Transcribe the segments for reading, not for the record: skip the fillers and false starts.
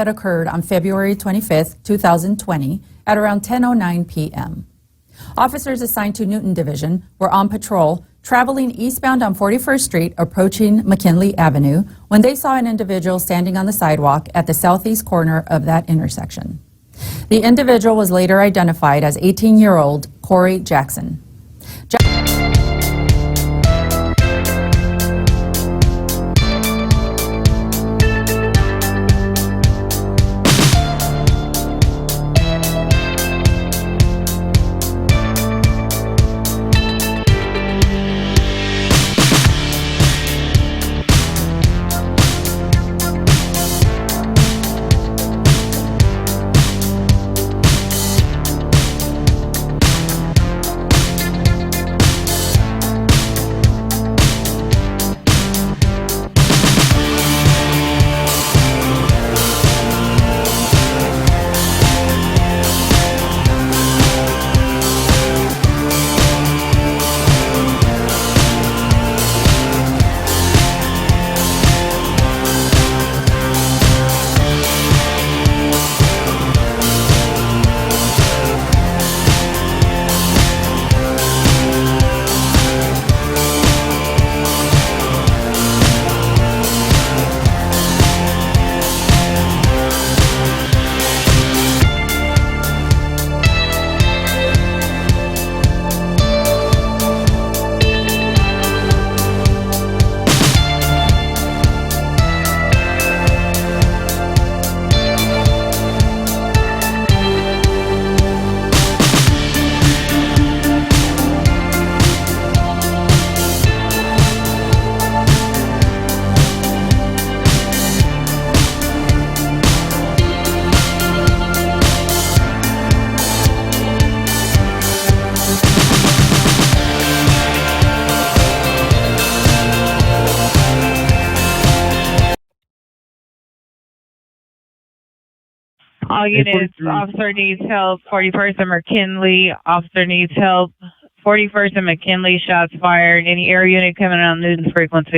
that occurred on February 25, 2020 at around 10:09 p.m. Officers assigned to Newton Division were on patrol traveling eastbound on 41st Street approaching McKinley Avenue when they saw an individual standing on the sidewalk at the southeast corner of that intersection. The individual was later identified as 18-year-old Corey Jackson. All units, officer needs help, 41st and McKinley. Officer needs help, 41st and McKinley, shots fired. Any air unit coming on Newton's frequency.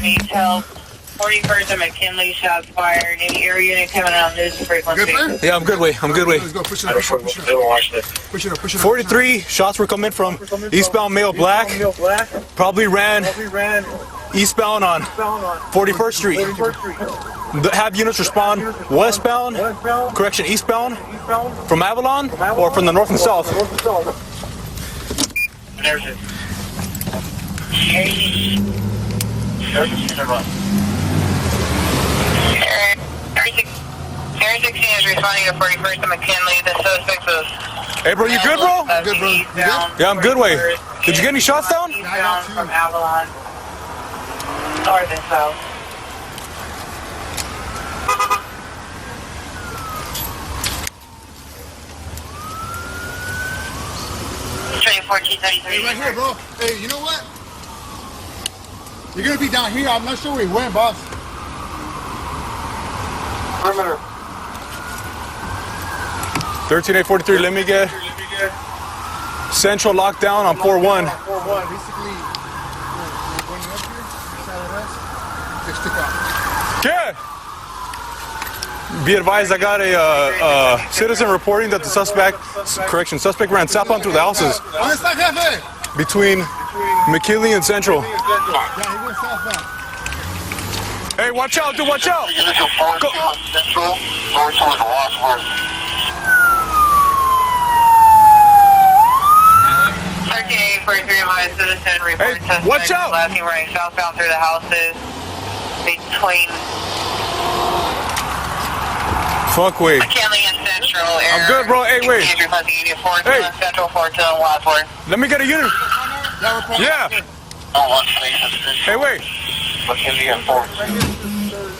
Needs help. 41st and McKinley, shots fired. Any air unit coming out this frequency. Good, yeah, I'm good way. Let's go. Push it up. 43 shots were coming from eastbound male black. Probably ran eastbound on 41st Street. Have units respond westbound, correction, eastbound, from Avalon or from the north and south. There's it. 16 is responding to 41st and McKinley. The suspect was... Hey, bro, you good, bro? Good, bro. You good? Yeah, I'm good, way. Did you get any shots down? Eastbound from Avalon. North and south. Train 1433. Hey, right here, bro. Hey, you know what? You're gonna be down here. I'm not sure where he went, boss. Perimeter. 13843, let me get central lockdown on 4-1. 4-1. Basically, we're going up here, inside of us. Just took off. Yeah. Be advised, I got a citizen reporting that the suspect ran southbound through the houses between McKinley and Central. Yeah, he went southbound. Hey, watch out, dude, watch out! Go. Citizen report hey, watch out! Last running southbound through the houses between Fuck, wait. McKinley and Central. I'm good, bro. Hey, wait. Hey. Central 410 Watford. Let me get a unit. Yeah. Hey, wait. McKinley and 4.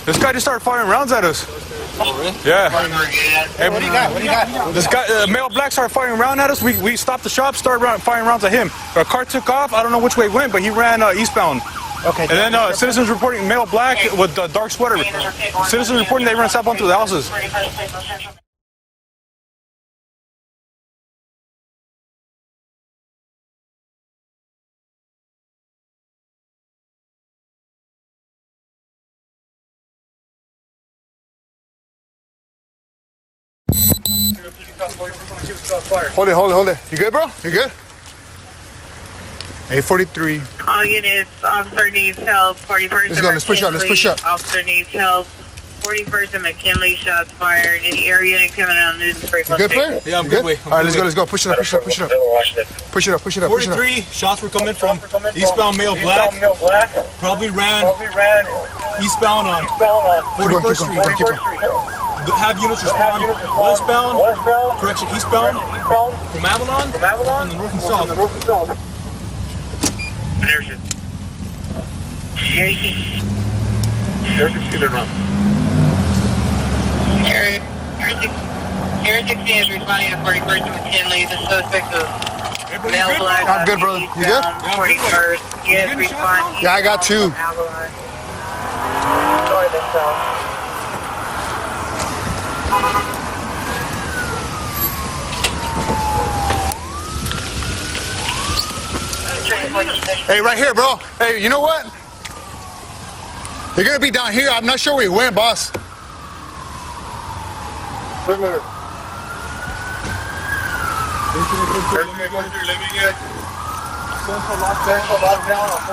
This guy just started firing rounds at us. Yeah. Hey, what do you got? What do you got? This guy, male black, started firing around at us. We stopped the shop, started firing rounds at him. A car took off. I don't know which way it went, but he ran eastbound. Okay. And then citizens reporting male black with the dark sweater. Citizens reporting they ran southbound through the houses. Hold it. You good, bro? You good? 843. All units, officer needs help. 41st. Let's push up. Officer needs help. 41st and McKinley, shots fired. Any air unit coming out of Newton Spring. You good, player? Yeah, I'm good. good. All right, let's go. Push it up. Push it up. 43 shots were coming from eastbound male black. Probably ran eastbound on 41st Street. Have units respond westbound, correction, eastbound, from Avalon, and the north and south. Area 16 is responding to 41st and McKinley. The suspect is male black. I'm good, brother. You good? 41st. Yes, responding. Yeah, I got two. Avalon. Hey, right here, bro. Hey, you know what? They're gonna be down here. I'm not sure where he went, boss.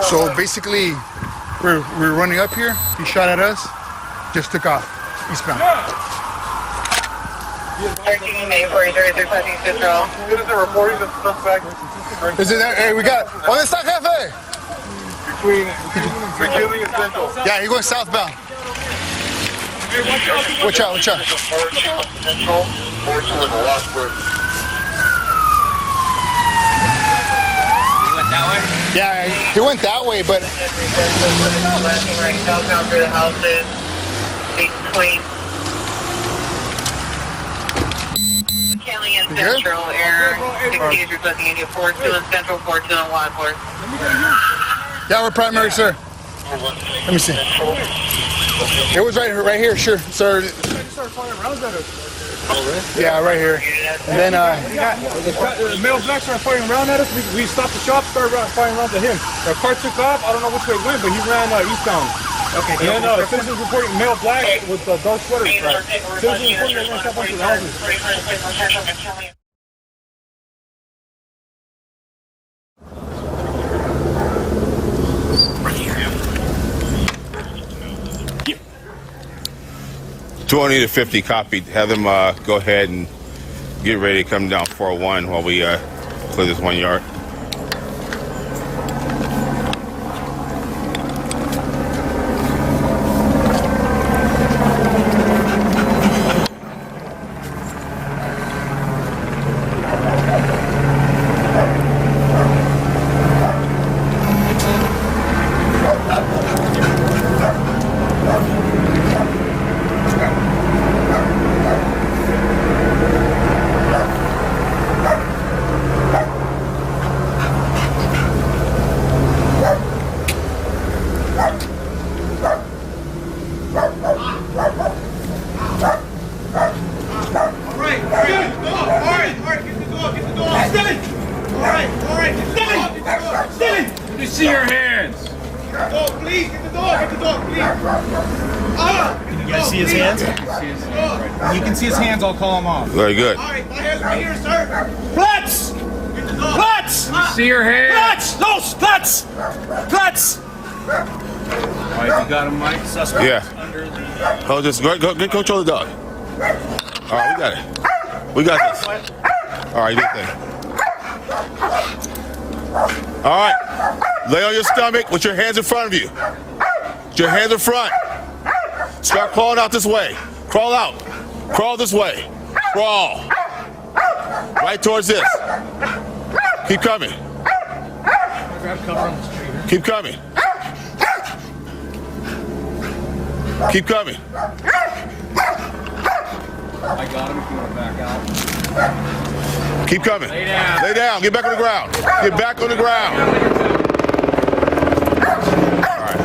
So basically, we're running up here. He shot at us. Just took off eastbound. 13 May 43 requesting Central. Is it? Hey, we got. ¿Dónde está, jefe? Between McKinley and Central. Yeah, he's going southbound. Watch out. Yeah, he went that way, but Right southbound through the houses. Between McKinley and You good? Central. Air 60 is requesting India 42 and Central 42 and Wadsworth. yeah, we're primary, sir. Let me see. It was right here, sure, sir. Yeah, right here. And then male black started firing around at us. We stopped the shop, started firing rounds at him. The car took off. I don't know which way it went, but he ran eastbound. Okay. And then citizens reporting male black with the dark sweater. Citizens reporting they ran southbound through the houses. $20 to $50 copied. Have them go ahead and get ready to come down 401 while we clear this 1 yard. I'll call him off. Very good. All right, my hands right here, sir. Platz! Platz! See your hands. Platz! No, Platz! Platz! All right, you got him, Mike. Suspect under the... Oh, just go control the dog. All right, we got it. We got this. All right, good thing. All right, lay on your stomach with your hands in front of you. With your hands in front. Start crawling out this way. Crawl out. Crawl this way. Crawl. Right towards this. Keep coming. Keep coming. Keep coming. I got him if you want to back out. Keep coming. Lay down. Lay down. Get back on the ground. Get back on the ground. All right.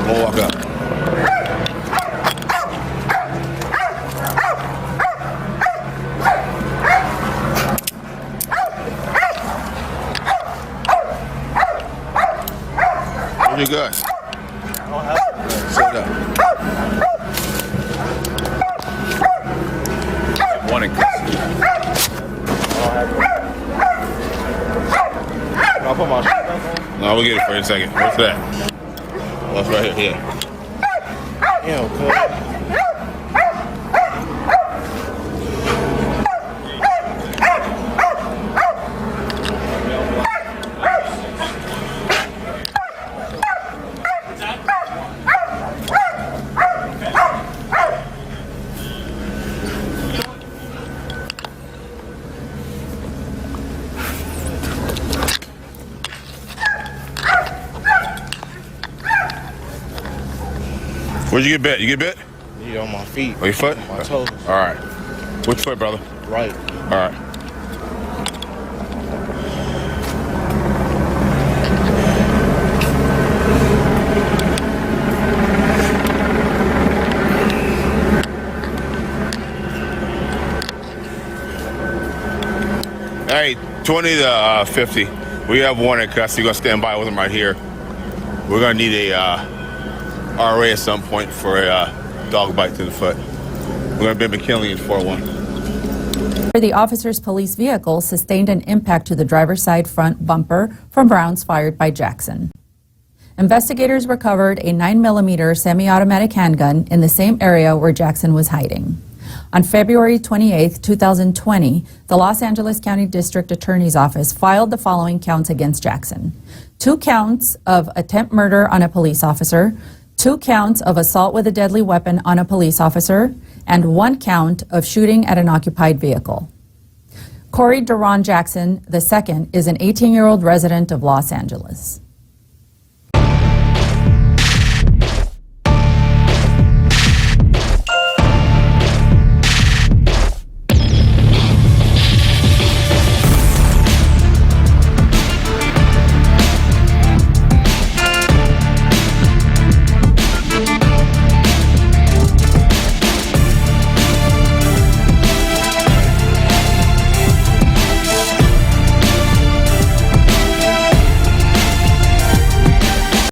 We'll walk up. Where's your gun? Sit up. One in custody. I'll put my shit back on. No, we'll get it for you in a second. What's that? What's right here? Yeah. Yeah, okay. Where'd you get bit? You get bit? Yeah, on my feet. On your foot? My toes. All right. Which foot, brother? Right. All right. Hey, 20 to 50. We have one in custody. We're going to stand by with him right here. We're going to need a RA at some point for a dog bite to the foot. We're going to be McKinley in 4-1. The officer's police vehicle sustained an impact to the driver's side front bumper from rounds fired by Jackson. Investigators recovered a 9mm semi-automatic handgun in the same area where Jackson was hiding. On February 28, 2020, the Los Angeles County District Attorney's Office filed the following counts against Jackson: 2 counts of attempt murder on a police officer, 2 counts of assault with a deadly weapon on a police officer, and 1 count of shooting at an occupied vehicle. Corey Duran Jackson II is an 18-year-old resident of Los Angeles.